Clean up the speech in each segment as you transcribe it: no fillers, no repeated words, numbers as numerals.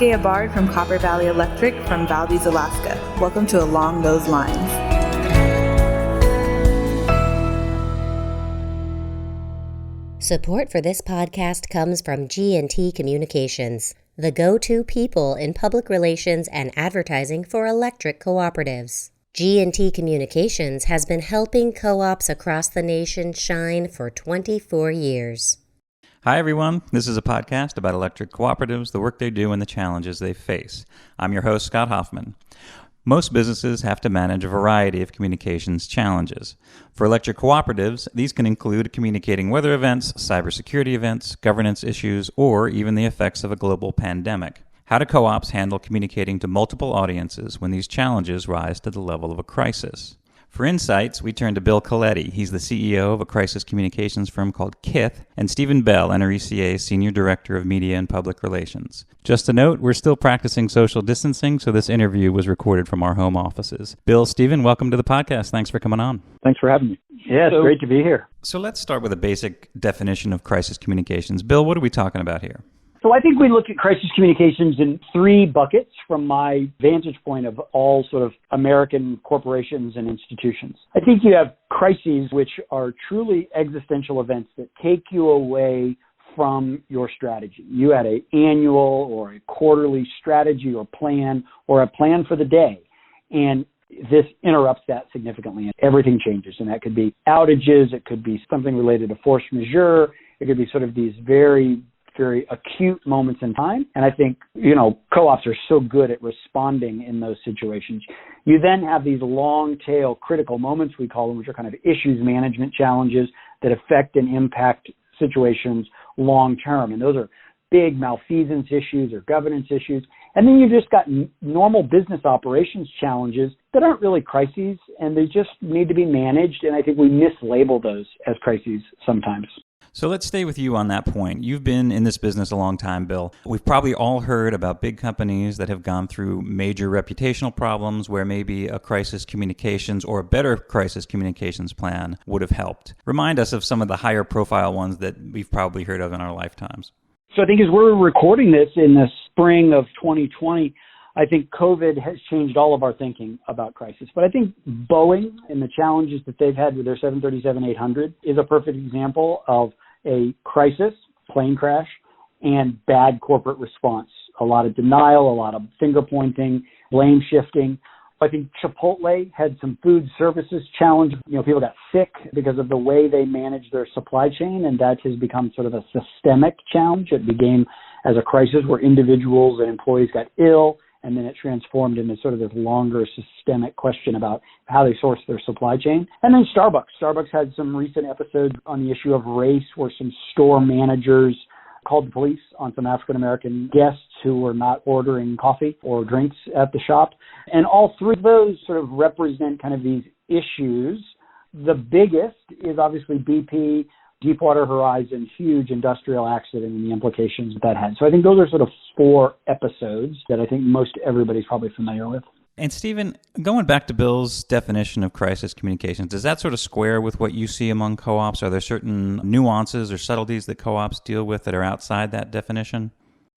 Gaya Bard from Copper Valley Electric from Valdez, Alaska. Welcome to Along Those Lines. Support for this podcast comes from G&T Communications, the go-to people in public relations and advertising for electric cooperatives. G&T Communications has been helping co-ops across the nation shine for 24 years. Hi, everyone. This is a podcast about electric cooperatives, the work they do, and the challenges they face. I'm your host, Scott Hoffman. Most businesses have to manage a variety of communications challenges. For electric cooperatives, these can include communicating weather events, cybersecurity events, governance issues, or even the effects of a global pandemic. How do co-ops handle communicating to multiple audiences when these challenges rise to the level of a crisis? For insights, we turn to Bill Coletti. He's the CEO of a crisis communications firm called Kith, and Stephen Bell, NRECA Senior Director of Media and Public Relations. Just a note, we're still practicing social distancing, so this interview was recorded from our home offices. Bill, Stephen, welcome to the podcast. Thanks for coming on. Thanks for having me. Yeah, it's great to be here. So let's start with a basic definition of crisis communications. Bill, what are we talking about here? So I think we look at crisis communications in three buckets from my vantage point of all sort of American corporations and institutions. I think you have crises, which are truly existential events that take you away from your strategy. You had an annual or a quarterly strategy or plan or a plan for the day, and this interrupts that significantly. Everything changes, and that could be outages. It could be something related to force majeure. It could be sort of these very acute moments in time. And I think, co-ops are so good at responding in those situations. You then have these long tail critical moments, we call them, which are kind of issues management challenges that affect and impact situations long term. And those are big malfeasance issues or governance issues. And then you've just got normal business operations challenges that aren't really crises, and they just need to be managed. And I think we mislabel those as crises sometimes. So let's stay with you on that point. You've been in this business a long time, Bill. We've probably all heard about big companies that have gone through major reputational problems where maybe a crisis communications or a better crisis communications plan would have helped. Remind us of some of the higher profile ones that we've probably heard of in our lifetimes. So I think as we're recording this in the spring of 2020, I think COVID has changed all of our thinking about crisis. But I think Boeing and the challenges that they've had with their 737-800 is a perfect example of a crisis, plane crash, and bad corporate response. A lot of denial, a lot of finger pointing, blame shifting. I think Chipotle had some food services challenge. People got sick because of the way they managed their supply chain, and that has become sort of a systemic challenge. It began as a crisis where individuals and employees got ill, and then it transformed into sort of this longer systemic question about how they source their supply chain. And then Starbucks. Starbucks had some recent episodes on the issue of race where some store managers called the police on some African-American guests who were not ordering coffee or drinks at the shop. And all three of those sort of represent kind of these issues. The biggest is obviously BP, Deepwater Horizon, huge industrial accident and the implications that had. So I think those are sort of four episodes that I think most everybody's probably familiar with. And Stephen, going back to Bill's definition of crisis communications, does that sort of square with what you see among co-ops? Are there certain nuances or subtleties that co-ops deal with that are outside that definition?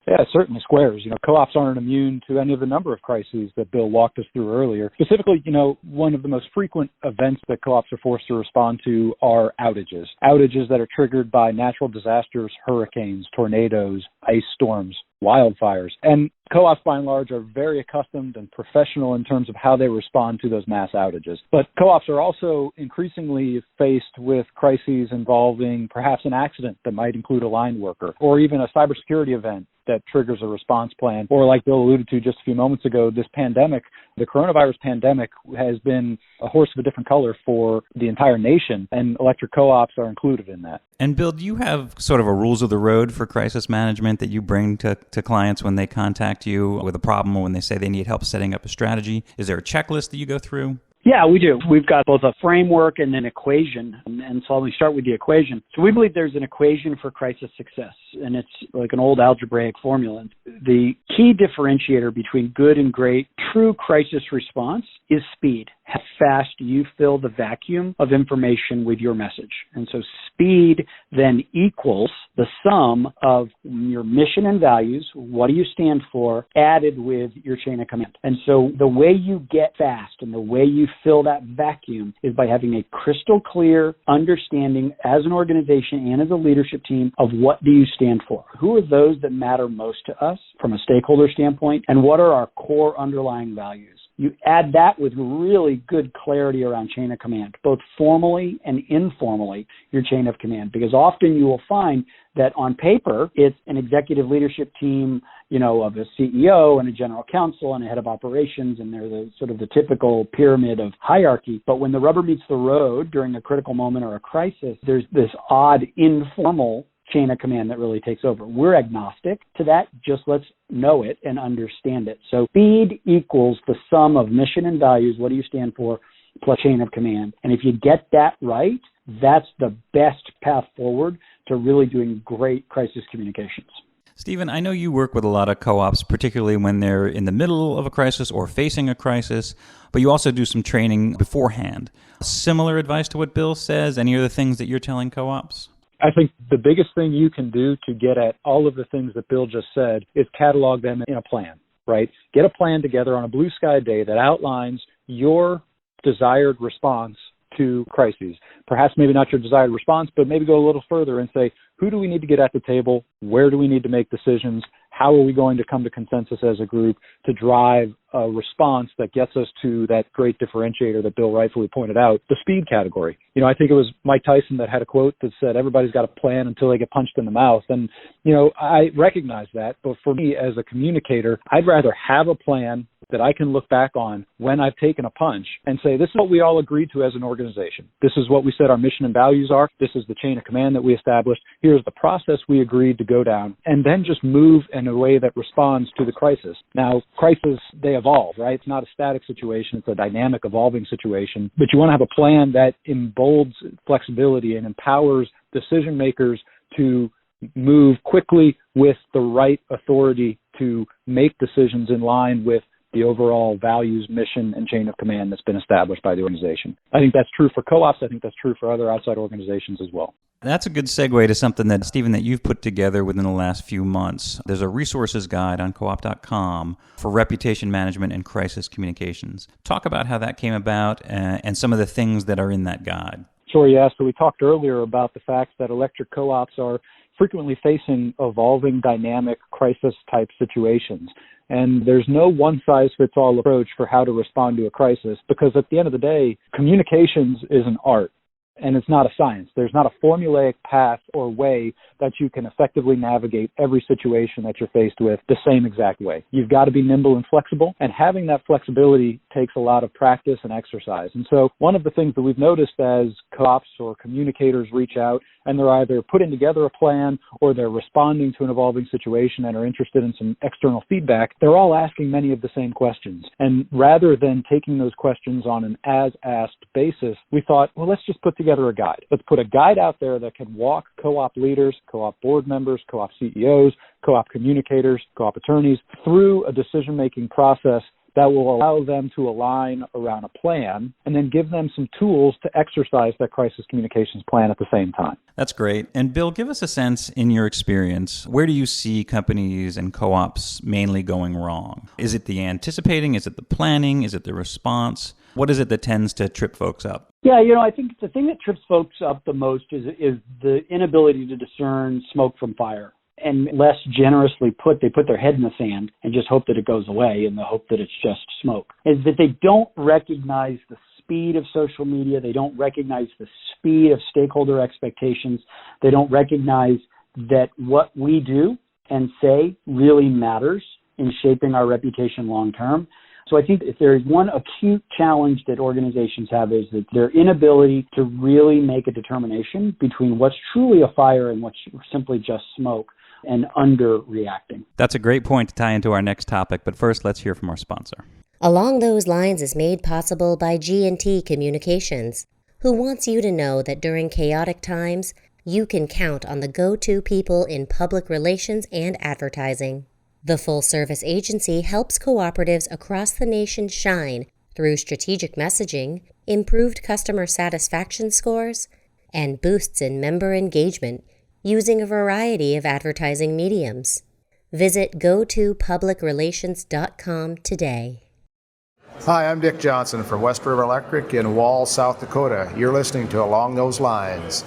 Yeah, it certainly squares. Co-ops aren't immune to any of the number of crises that Bill walked us through earlier. Specifically, one of the most frequent events that co-ops are forced to respond to are outages. Outages that are triggered by natural disasters, hurricanes, tornadoes, ice storms, wildfires. And co-ops, by and large, are very accustomed and professional in terms of how they respond to those mass outages. But co-ops are also increasingly faced with crises involving perhaps an accident that might include a line worker, or even a cybersecurity event that triggers a response plan. Or like Bill alluded to just a few moments ago, this pandemic, the coronavirus pandemic, has been a horse of a different color for the entire nation, and electric co-ops are included in that. And Bill, do you have sort of a rules of the road for crisis management that you bring to clients when they contact you with a problem or when they say they need help setting up a strategy? Is there a checklist that you go through? Yeah, we do. We've got both a framework and an equation. And so let me start with the equation. So we believe there's an equation for crisis success, and it's like an old algebraic formula. The key differentiator between good and great true crisis response is speed. how fast you fill the vacuum of information with your message. And so speed then equals the sum of your mission and values, what do you stand for, added with your chain of command. And so the way you get fast and the way you fill that vacuum is by having a crystal clear understanding as an organization and as a leadership team of what do you stand for. Who are those that matter most to us from a stakeholder standpoint, and what are our core underlying values? You add that with really good clarity around chain of command, both formally and informally, your chain of command, because often you will find that on paper, it's an executive leadership team, of a CEO and a general counsel and a head of operations, and they're the sort of the typical pyramid of hierarchy. But when the rubber meets the road during a critical moment or a crisis, there's this odd informal chain of command that really takes over. We're agnostic to that. Just let's know it and understand it. So speed equals the sum of mission and values. What do you stand for? Plus chain of command. And if you get that right, that's the best path forward to really doing great crisis communications. Stephen, I know you work with a lot of co-ops, particularly when they're in the middle of a crisis or facing a crisis, but you also do some training beforehand. Similar advice to what Bill says? Any other things that you're telling co-ops? I think the biggest thing you can do to get at all of the things that Bill just said is catalog them in a plan, right? Get a plan together on a blue sky day that outlines your desired response to crises. Perhaps maybe not your desired response, but maybe go a little further and say, who do we need to get at the table? Where do we need to make decisions? How are we going to come to consensus as a group to drive a response that gets us to that great differentiator that Bill rightfully pointed out, the speed category? I think it was Mike Tyson that had a quote that said, everybody's got a plan until they get punched in the mouth. And, I recognize that. But for me as a communicator, I'd rather have a plan that I can look back on when I've taken a punch and say, this is what we all agreed to as an organization. This is what we said our mission and values are. This is the chain of command that we established. Here's the process we agreed to go down, and then just move in a way that responds to the crisis. Now, crises, they evolve, right? It's not a static situation. It's a dynamic, evolving situation. But you want to have a plan that embolds flexibility and empowers decision makers to move quickly with the right authority to make decisions in line with the overall values, mission, and chain of command that's been established by the organization. I think that's true for co-ops. I think that's true for other outside organizations as well. That's a good segue to something that, Stephen, that you've put together within the last few months. There's a resources guide on coop.com for reputation management and crisis communications. Talk about how that came about and some of the things that are in that guide. Sure, yeah. So we talked earlier about the fact that electric co-ops are frequently facing evolving, dynamic, crisis-type situations. And there's no one-size-fits-all approach for how to respond to a crisis, because at the end of the day, communications is an art. And it's not a science. There's not a formulaic path or way that you can effectively navigate every situation that you're faced with the same exact way. You've got to be nimble and flexible, and having that flexibility takes a lot of practice and exercise. And so one of the things that we've noticed as co-ops or communicators reach out, and they're either putting together a plan or they're responding to an evolving situation and are interested in some external feedback, they're all asking many of the same questions. And rather than taking those questions on an as-asked basis, we thought, well, let's just put together a guide. Let's put a guide out there that can walk co-op leaders, co-op board members, co-op CEOs, co-op communicators, co-op attorneys through a decision-making process that will allow them to align around a plan and then give them some tools to exercise that crisis communications plan at the same time. That's great. And Bill, give us a sense in your experience, where do you see companies and co-ops mainly going wrong? Is it the anticipating? Is it the planning? Is it the response? What is it that tends to trip folks up? Yeah, I think the thing that trips folks up the most is the inability to discern smoke from fire. And less generously put, they put their head in the sand and just hope that it goes away in the hope that it's just smoke. Is that they don't recognize the speed of social media. They don't recognize the speed of stakeholder expectations. They don't recognize that what we do and say really matters in shaping our reputation long term. So I think if there is one acute challenge that organizations have is that their inability to really make a determination between what's truly a fire and what's simply just smoke, and underreacting. That's a great point to tie into our next topic, but first let's hear from our sponsor. Along those lines is made possible by G&T Communications, who wants you to know that during chaotic times, you can count on the go-to people in public relations and advertising. The full-service agency helps cooperatives across the nation shine through strategic messaging, improved customer satisfaction scores, and boosts in member engagement using a variety of advertising mediums. Visit gotopublicrelations.com today. Hi, I'm Dick Johnson from West River Electric in Wall, South Dakota. You're listening to Along Those Lines.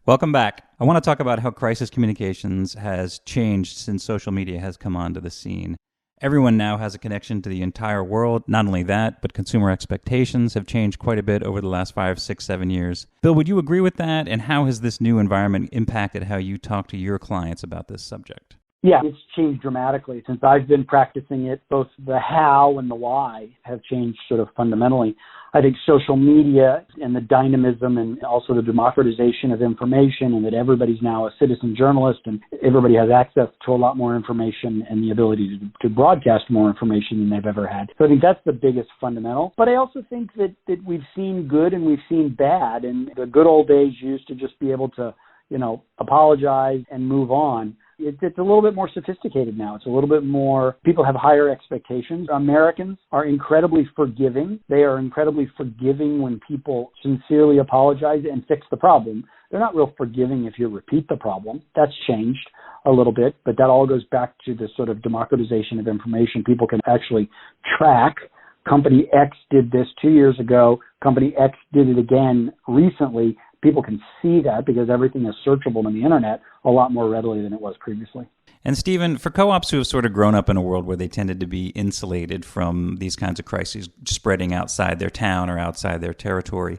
Welcome back. I want to talk about how crisis communications has changed since social media has come onto the scene. Everyone now has a connection to the entire world. Not only that, but consumer expectations have changed quite a bit over the last 5, 6, 7 years. Bill, would you agree with that? And how has this new environment impacted how you talk to your clients about this subject? Yeah, it's changed dramatically since I've been practicing it. Both the how and the why have changed sort of fundamentally. I think social media and the dynamism and also the democratization of information, and that everybody's now a citizen journalist and everybody has access to a lot more information and the ability to broadcast more information than they've ever had. So I think that's the biggest fundamental. But I also think that we've seen good and we've seen bad. And the good old days used to just be able to, apologize and move on. It's a little bit more sophisticated now. It's a little bit more, people have higher expectations. Americans are incredibly forgiving. They are incredibly forgiving when people sincerely apologize and fix the problem. They're not real forgiving if you repeat the problem. That's changed a little bit, but that all goes back to the sort of democratization of information. People can actually track. Company X did this 2 years ago. Company X did it again recently. People can see that because everything is searchable on the internet a lot more readily than it was previously. And Stephen, for co-ops who have sort of grown up in a world where they tended to be insulated from these kinds of crises spreading outside their town or outside their territory,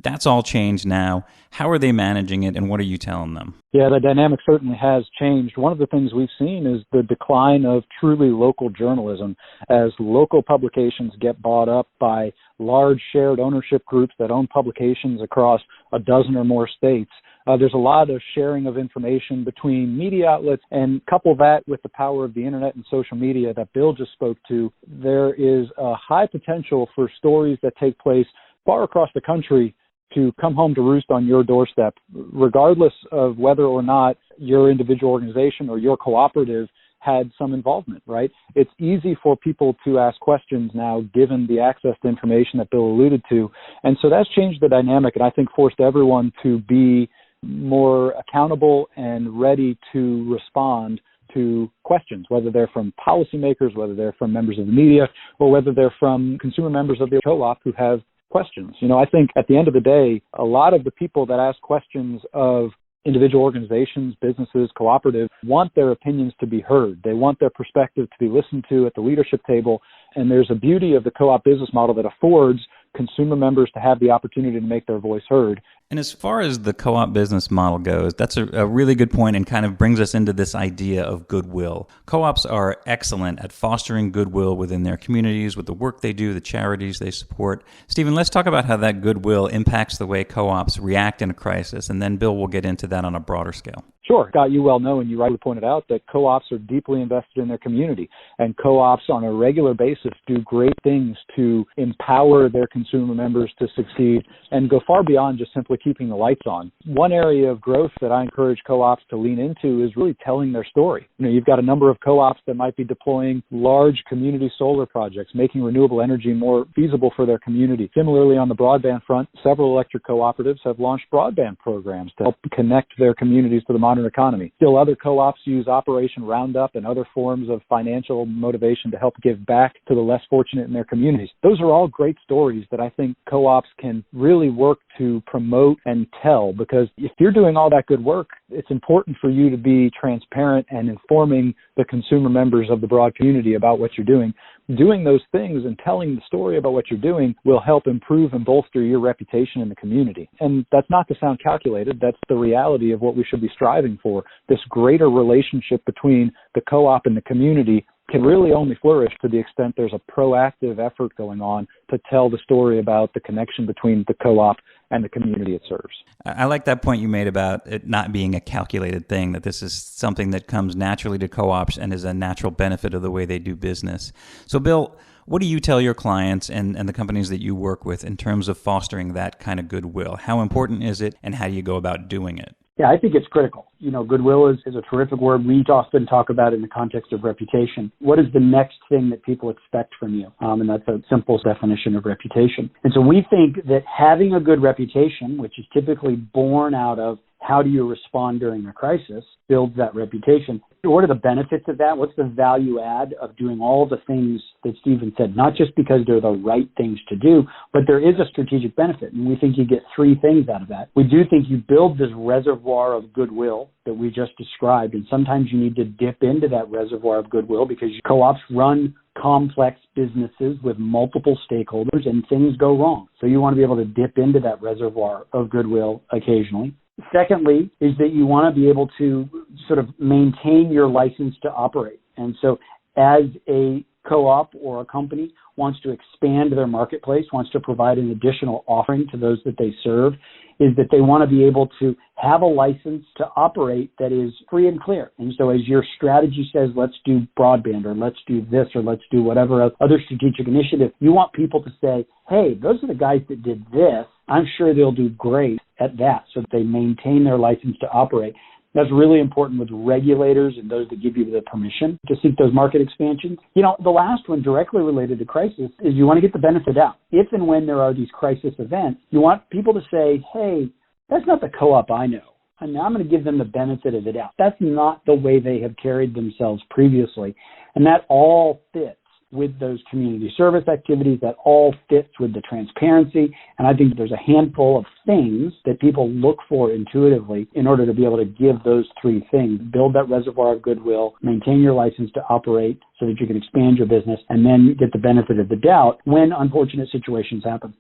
that's all changed now. How are they managing it, and what are you telling them? Yeah, the dynamic certainly has changed. One of the things we've seen is the decline of truly local journalism as local publications get bought up by large shared ownership groups that own publications across a dozen or more states. There's a lot of sharing of information between media outlets, and couple that with the power of the internet and social media that Bill just spoke to, there is a high potential for stories that take place far across the country to come home to roost on your doorstep, regardless of whether or not your individual organization or your cooperative had some involvement, right? It's easy for people to ask questions now, given the access to information that Bill alluded to. And so that's changed the dynamic, and I think forced everyone to be more accountable and ready to respond to questions, whether they're from policymakers, whether they're from members of the media, or whether they're from consumer members of the co-op who have questions. I think at the end of the day, a lot of the people that ask questions of individual organizations, businesses, cooperatives, want their opinions to be heard. They want their perspective to be listened to at the leadership table. And there's a beauty of the co-op business model that affords consumer members to have the opportunity to make their voice heard. And as far as the co-op business model goes, that's a really good point and kind of brings us into this idea of goodwill. Co-ops are excellent at fostering goodwill within their communities with the work they do, the charities they support. Stephen, let's talk about how that goodwill impacts the way co-ops react in a crisis, and then Bill will get into that on a broader scale. Sure. Scott, you well know, and you rightly pointed out, that co-ops are deeply invested in their community, and co-ops on a regular basis do great things to empower their consumer members to succeed and go far beyond just simply keeping the lights on. One area of growth that I encourage co-ops to lean into is really telling their story. You've got a number of co-ops that might be deploying large community solar projects, making renewable energy more feasible for their community. Similarly, on the broadband front, several electric cooperatives have launched broadband programs to help connect their communities to the modern economy. Still, other co-ops use Operation Roundup and other forms of financial motivation to help give back to the less fortunate in their communities. Those are all great stories that I think co-ops can really work to promote and tell, because if you're doing all that good work, it's important for you to be transparent and informing the consumer members of the broad community about what you're doing. Doing those things and telling the story about what you're doing will help improve and bolster your reputation in the community. And that's not to sound calculated. That's the reality of what we should be striving for. This greater relationship between the co-op and the community can really only flourish to the extent there's a proactive effort going on to tell the story about the connection between the co-op and the community it serves. I like that point you made about it not being a calculated thing, that this is something that comes naturally to co-ops and is a natural benefit of the way they do business. So, Bill, what do you tell your clients and the companies that you work with in terms of fostering that kind of goodwill? How important is it, and how do you go about doing it? Yeah, I think it's critical. Goodwill is a terrific word. We often talk about it in the context of reputation. What is the next thing that people expect from you? And that's a simple definition of reputation. And so we think that having a good reputation, which is typically born out of how do you respond during a crisis, builds that reputation. What are the benefits of that? What's the value add of doing all the things that Stephen said, not just because they're the right things to do, but there is a strategic benefit. And we think you get three things out of that. We do think you build this reservoir of goodwill that we just described. And sometimes you need to dip into that reservoir of goodwill because co-ops run complex businesses with multiple stakeholders and things go wrong. So you want to be able to dip into that reservoir of goodwill occasionally. Secondly, is that you want to be able to sort of maintain your license to operate. And so as a co-op or a company wants to expand their marketplace, wants to provide an additional offering to those that they serve, is that they want to be able to have a license to operate that is free and clear. And so as your strategy says, let's do broadband or let's do this or let's do whatever other strategic initiative, you want people to say, hey, those are the guys that did this. I'm sure they'll do great at that, so that they maintain their license to operate. That's really important with regulators and those that give you the permission to seek those market expansions. The last one directly related to crisis is you want to get the benefit out. If and when there are these crisis events, you want people to say, hey, that's not the co-op I know. And I'm going to give them the benefit of the doubt. That's not the way they have carried themselves previously. And that all fits with those community service activities, that all fits with the transparency. And I think there's a handful of things that people look for intuitively in order to be able to give those three things: build that reservoir of goodwill, maintain your license to operate so that you can expand your business, and then get the benefit of the doubt when unfortunate situations happen.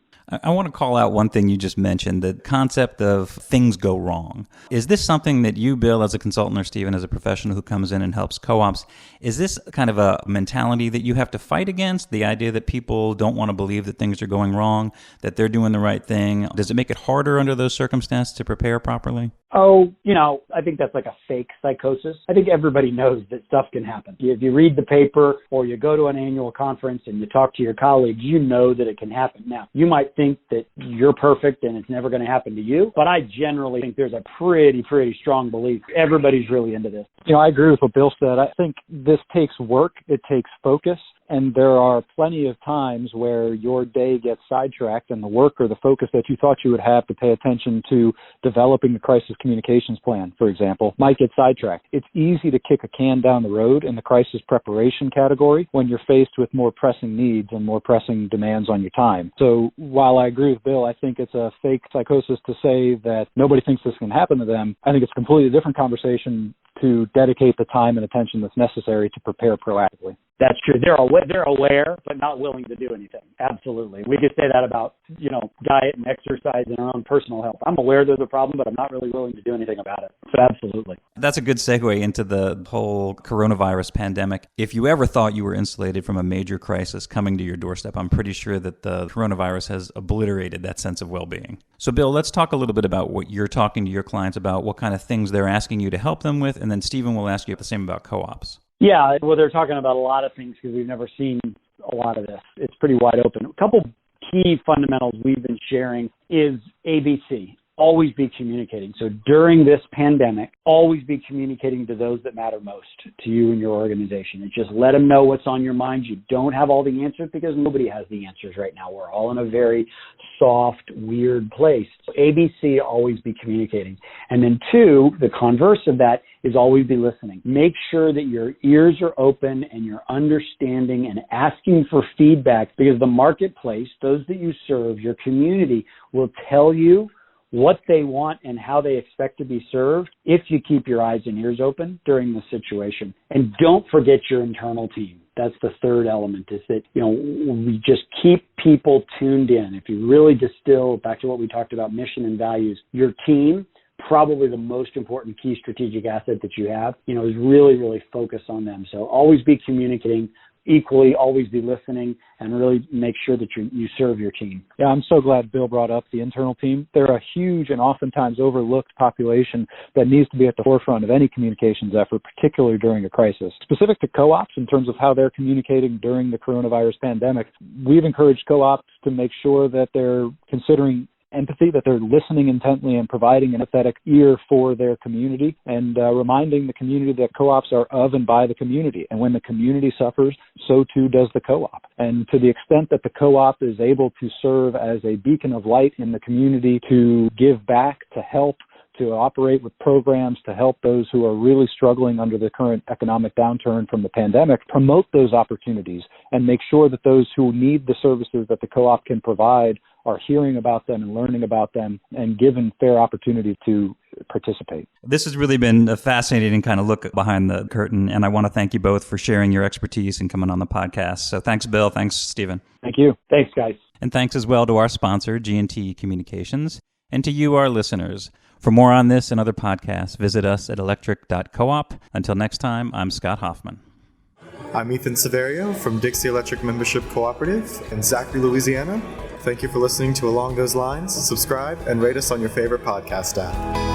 I want to call out one thing you just mentioned, the concept of things go wrong. Is this something that you, Bill, as a consultant, or Stephen, as a professional who comes in and helps co-ops, is this kind of a mentality that you have to fight against, the idea that people don't want to believe that things are going wrong, that they're doing the right thing? Does it make it harder under those circumstances to prepare properly? Oh, I think that's like a fake psychosis. I think everybody knows that stuff can happen. If you read the paper or you go to an annual conference and you talk to your colleagues, you know that it can happen. Now, you might think that you're perfect and it's never going to happen to you, but I generally think there's a pretty strong belief. Everybody's really into this. I agree with what Bill said. I think this takes work. It takes focus. And there are plenty of times where your day gets sidetracked and the work or the focus that you thought you would have to pay attention to developing the crisis communications plan, for example, might get sidetracked. It's easy to kick a can down the road in the crisis preparation category when you're faced with more pressing needs and more pressing demands on your time. So while I agree with Bill, I think it's a fake psychosis to say that nobody thinks this can happen to them. I think it's a completely different conversation to dedicate the time and attention that's necessary to prepare proactively. That's true. They're aware, but not willing to do anything. Absolutely. We could say that about, diet and exercise and our own personal health. I'm aware there's a problem, but I'm not really willing to do anything about it. So absolutely. That's a good segue into the whole coronavirus pandemic. If you ever thought you were insulated from a major crisis coming to your doorstep, I'm pretty sure that the coronavirus has obliterated that sense of well-being. So, Bill, let's talk a little bit about what you're talking to your clients about, what kind of things they're asking you to help them with, and then Stephen will ask you the same about co-ops. Yeah, well, they're talking about a lot of things because we've never seen a lot of this. It's pretty wide open. A couple key fundamentals we've been sharing is ABC. Always be communicating. So during this pandemic, always be communicating to those that matter most to you and your organization. And just let them know what's on your mind. You don't have all the answers because nobody has the answers right now. We're all in a very soft, weird place. So ABC, always be communicating. And then two, the converse of that is always be listening. Make sure that your ears are open and you're understanding and asking for feedback, because the marketplace, those that you serve, your community, will tell you what they want and how they expect to be served if you keep your eyes and ears open during the situation. And don't forget your internal team. That's the third element, is that, we just keep people tuned in. If you really distill back to what we talked about, mission and values, your team, probably the most important key strategic asset that you have, is really focus on them. So always be communicating, equally always be listening, and really make sure that you serve your team. Yeah, I'm so glad Bill brought up the internal team. They're a huge and oftentimes overlooked population that needs to be at the forefront of any communications effort, particularly during a crisis. Specific to co-ops in terms of how they're communicating during the coronavirus pandemic, we've encouraged co-ops to make sure that they're considering empathy, that they're listening intently and providing an empathetic ear for their community, and reminding the community that co-ops are of and by the community. And when the community suffers, so too does the co-op. And to the extent that the co-op is able to serve as a beacon of light in the community, to give back, to help, to operate with programs to help those who are really struggling under the current economic downturn from the pandemic, promote those opportunities and make sure that those who need the services that the co-op can provide are hearing about them and learning about them and given fair opportunity to participate. This has really been a fascinating kind of look behind the curtain, and I want to thank you both for sharing your expertise and coming on the podcast. So thanks, Bill. Thanks, Stephen. Thank you. Thanks, guys. And thanks as well to our sponsor, G&T Communications, and to you, our listeners. For more on this and other podcasts, visit us at electric.coop. Until next time, I'm Scott Hoffman. I'm Ethan Severio from Dixie Electric Membership Cooperative in Zachary, Louisiana. Thank you for listening to Along Those Lines. Subscribe and rate us on your favorite podcast app.